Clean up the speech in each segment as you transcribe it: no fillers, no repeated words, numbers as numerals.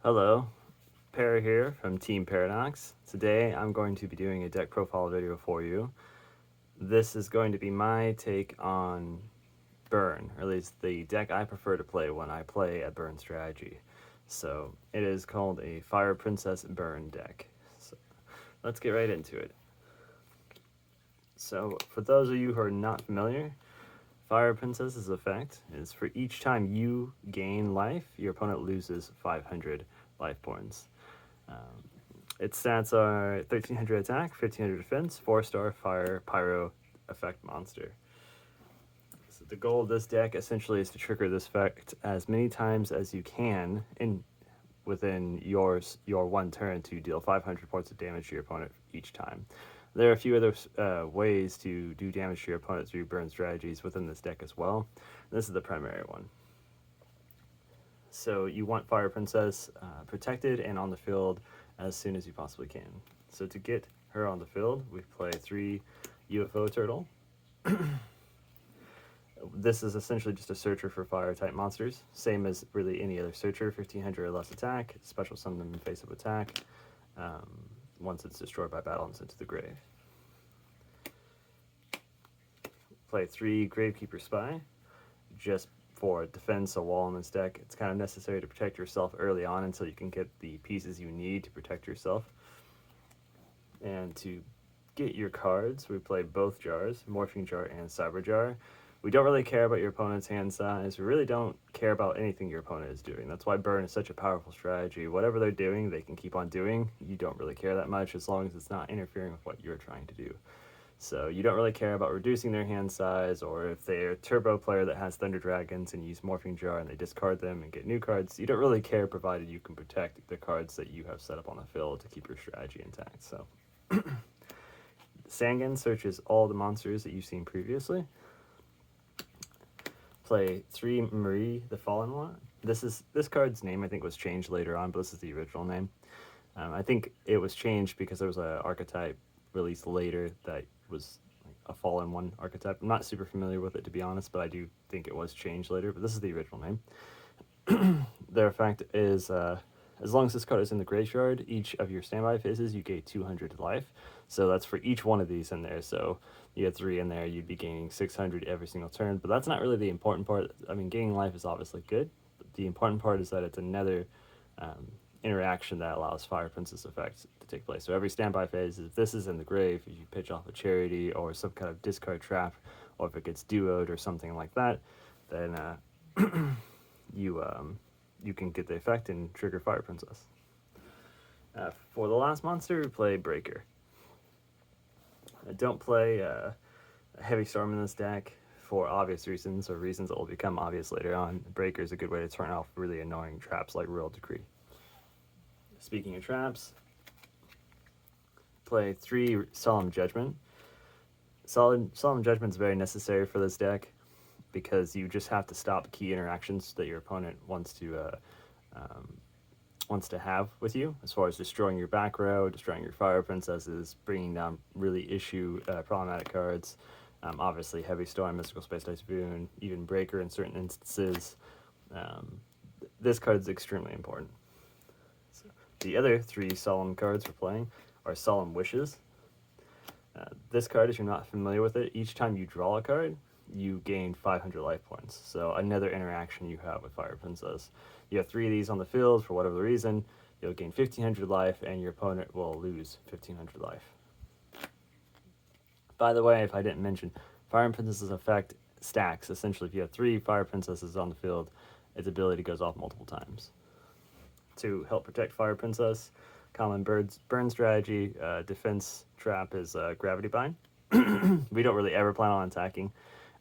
Hello, Para here from Team Paradox. Today I'm going to be doing a deck profile video for you. This is going to be my take on Burn, or at least the deck I prefer to play when I play a Burn strategy. So it is called a Fire Princess Burn deck. So let's get right into it. So for those of you who are not familiar, Fire Princess's effect is for each time you gain life, your opponent loses 500 life points. Its stats are 1300 attack, 1500 defense, 4-star fire, pyro effect monster. So the goal of this deck essentially is to trigger this effect as many times as you can within your one turn to deal 500 points of damage to your opponent each time. There are a few other ways to do damage to your opponent through burn strategies within this deck as well. This is the primary one. So you want Fire Princess protected and on the field as soon as you possibly can. So to get her on the field, we play 3 UFO Turtle. This is essentially just a searcher for fire type monsters, same as really any other searcher. 1500 or less attack, special summon them in face of attack. Once it's destroyed by battle and sent to the grave. Play 3 Gravekeeper Spy, just for defense, a wall in this deck. It's kind of necessary to protect yourself early on until you can get the pieces you need to protect yourself. And to get your cards, we play both jars, Morphing Jar and Cyber Jar. We don't really care about your opponent's hand size. We really don't care about anything your opponent is doing. That's why Burn is such a powerful strategy. Whatever they're doing, they can keep on doing. You don't really care that much as long as it's not interfering with what you're trying to do. So you don't really care about reducing their hand size, or if they're a turbo player that has Thunder Dragons and use Morphing Jar and they discard them and get new cards. You don't really care provided you can protect the cards that you have set up on the field to keep your strategy intact. So Sangan searches all the monsters that you've seen previously. Play 3 Marie the Fallen One. This card's name I think was changed later on, but this is the original name. I think it was changed because there was an archetype released later that was like a Fallen One archetype. I'm not super familiar with it, to be honest, but I do think it was changed later, but this is the original name. Their effect is as long as this card is in the graveyard, each of your standby phases you gain 200 life. So that's for each one of these in there. So you had 3 in there, you'd be gaining 600 every single turn. But that's not really the important part. I mean, gaining life is obviously good, but the important part is that it's another interaction that allows Fire Princess effects to take place. So every standby phase, if this is in the grave, if you pitch off a Charity or some kind of discard trap, or if it gets duoed or something like that, then you can get the effect and trigger Fire Princess. For the last monster, we play Breaker. Don't play Heavy Storm in this deck for obvious reasons, or reasons that will become obvious later on. Breaker is a good way to turn off really annoying traps like Royal Decree. Speaking of traps, play 3 Solemn Judgement. Solemn Judgment is very necessary for this deck because you just have to stop key interactions that your opponent wants to have with you, as far as destroying your back row, destroying your Fire Princesses, bringing down really problematic cards. Obviously, Heavy Storm, Mystical Space Typhoon, even Breaker in certain instances. This card is extremely important. So, the other 3 Solemn cards we're playing are Solemn Wishes. This card, if you're not familiar with it, each time you draw a card, you gain 500 life points. So another interaction you have with Fire Princess. You have 3 of these on the field for whatever reason, you'll gain 1500 life and your opponent will lose 1500 life. By the way, if I didn't mention, Fire Princess's effect stacks. Essentially, if you have 3 Fire Princesses on the field, its ability goes off multiple times. To help protect Fire Princess, common burn strategy, defense trap is Gravity Bind. We don't really ever plan on attacking.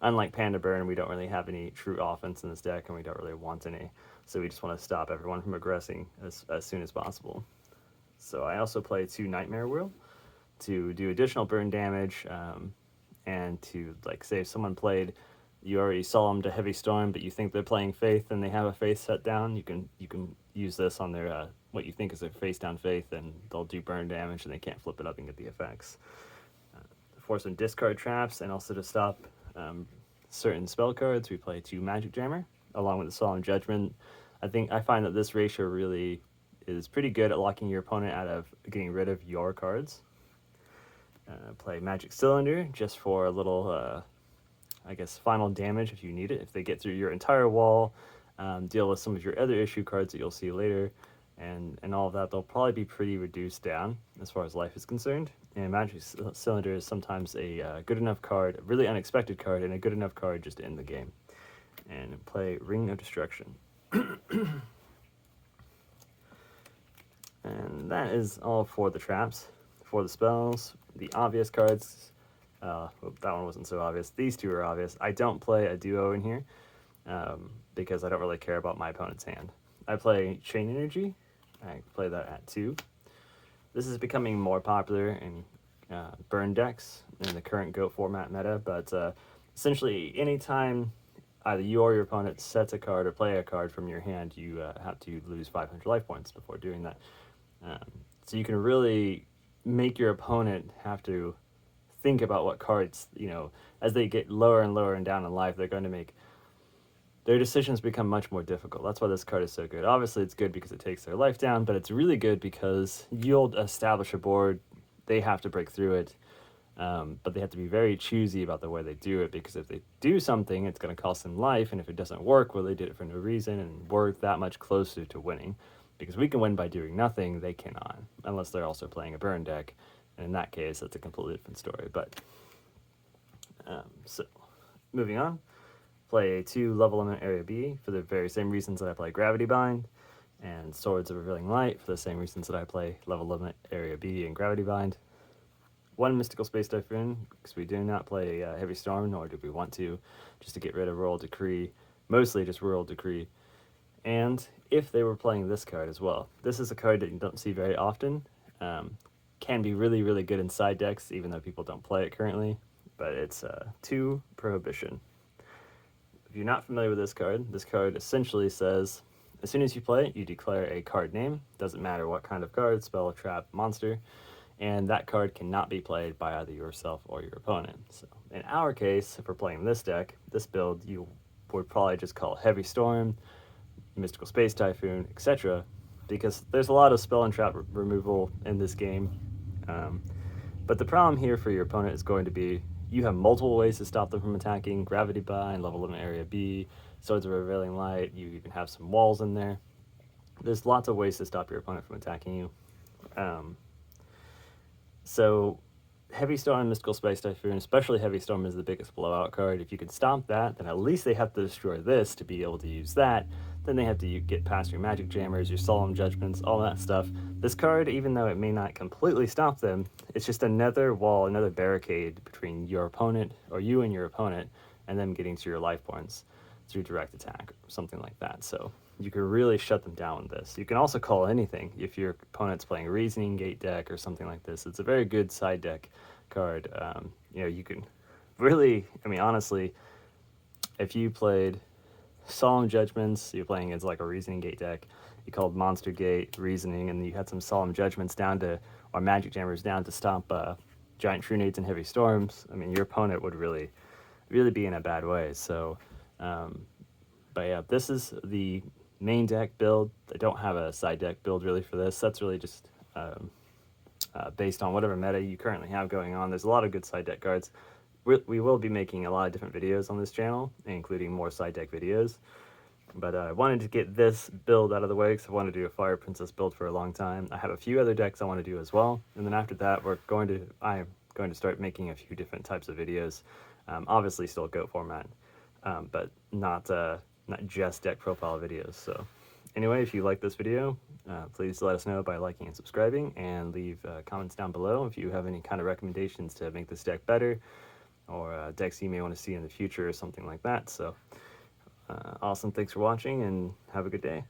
Unlike Panda Burn, we don't really have any true offense in this deck, and we don't really want any. So we just want to stop everyone from aggressing as soon as possible. So I also play 2 Nightmare Wheel to do additional burn damage, and to, like, say if someone played, you already saw them to Heavy Storm, but you think they're playing Faith and they have a Faith set down, you can use this on their what you think is their face down Faith, and they'll do burn damage and they can't flip it up and get the effects. For some discard traps, and also to stop certain spell cards, we play 2 Magic Jammer along with the Solemn Judgement. I find that this ratio really is pretty good at locking your opponent out of getting rid of your cards. Play Magic Cylinder just for a little, I guess, final damage if you need it. If they get through your entire wall, deal with some of your other issue cards that you'll see later, and all of that, they'll probably be pretty reduced down as far as life is concerned. And Magic Cylinder is sometimes a good enough card, a really unexpected card, and a good enough card just to end the game. And play Ring of Destruction. And that is all for the traps. For the spells, the obvious cards, that one wasn't so obvious. These two are obvious. I don't play a duo in here because I don't really care about my opponent's hand. I play Chain Energy. I play that at 2. This is becoming more popular in burn decks in the current GO format meta, but essentially anytime either you or your opponent sets a card or play a card from your hand, you have to lose 500 life points before doing that. So you can really make your opponent have to think about what cards, as they get lower and lower and down in life, they're going to make their decisions become much more difficult. That's why this card is so good. Obviously, it's good because it takes their life down, but it's really good because you'll establish a board, they have to break through it, but they have to be very choosy about the way they do it, because if they do something, it's going to cost them life, and if it doesn't work, well, they did it for no reason, and we're that much closer to winning. Because we can win by doing nothing, they cannot, unless they're also playing a burn deck, and in that case, that's a completely different story. But, so, moving on, play a 2 level limit area B for the very same reasons that I play Gravity Bind, and Swords of Revealing Light for the same reasons that I play level limit area B and Gravity Bind. 1 Mystical Space Typhoon, because we do not play Heavy Storm, nor do we want to, just to get rid of Royal Decree, mostly just Royal Decree. And if they were playing this card as well, this is a card that you don't see very often, can be really, really good in side decks, even though people don't play it currently, but it's 2 Prohibition. If you're not familiar with this card essentially says, as soon as you play it, you declare a card name, doesn't matter what kind of card, spell, trap, monster, and that card cannot be played by either yourself or your opponent. So in our case, if we're playing this deck, this build, you would probably just call Heavy Storm, Mystical Space Typhoon, etc., because there's a lot of spell and trap removal in this game. But the problem here for your opponent is going to be you have multiple ways to stop them from attacking: Gravity Bind, level limit area B, Swords of Revealing Light, you even have some walls in there. There's lots of ways to stop your opponent from attacking you. So Heavy Storm and Mystical Space Typhoon, especially Heavy Storm, is the biggest blowout card. If you can stop that, then at least they have to destroy this to be able to use that. Then they have to get past your Magic Jammers, your Solemn Judgments, all that stuff. This card, even though it may not completely stop them, it's just another wall, another barricade between your opponent, or you and your opponent, and them getting to your life points through direct attack, or something like that. So you can really shut them down with this. You can also call anything if your opponent's playing a Reasoning Gate deck or something like this. It's a very good side deck card. You can really, honestly, if you played Solemn Judgments, you're playing as like a Reasoning Gate deck, you called Monster Gate Reasoning, and you had some Solemn Judgments down to, or Magic Jammers down to stop Giant True Nades and Heavy Storms, your opponent would really be in a bad way. So, but yeah, this is the main deck build. I don't have a side deck build really for this. That's really just based on whatever meta you currently have going on. There's a lot of good side deck cards. We will be making a lot of different videos on this channel, including more side deck videos. But I wanted to get this build out of the way because I wanted to do a Fire Princess build for a long time. I have a few other decks I want to do as well. And then after that, I am going to start making a few different types of videos. Obviously still GOAT format, but not just deck profile videos. So anyway, if you like this video, please let us know by liking and subscribing, and leave comments down below if you have any kind of recommendations to make this deck better, or decks you may want to see in the future or something like that. So awesome, thanks for watching, and have a good day.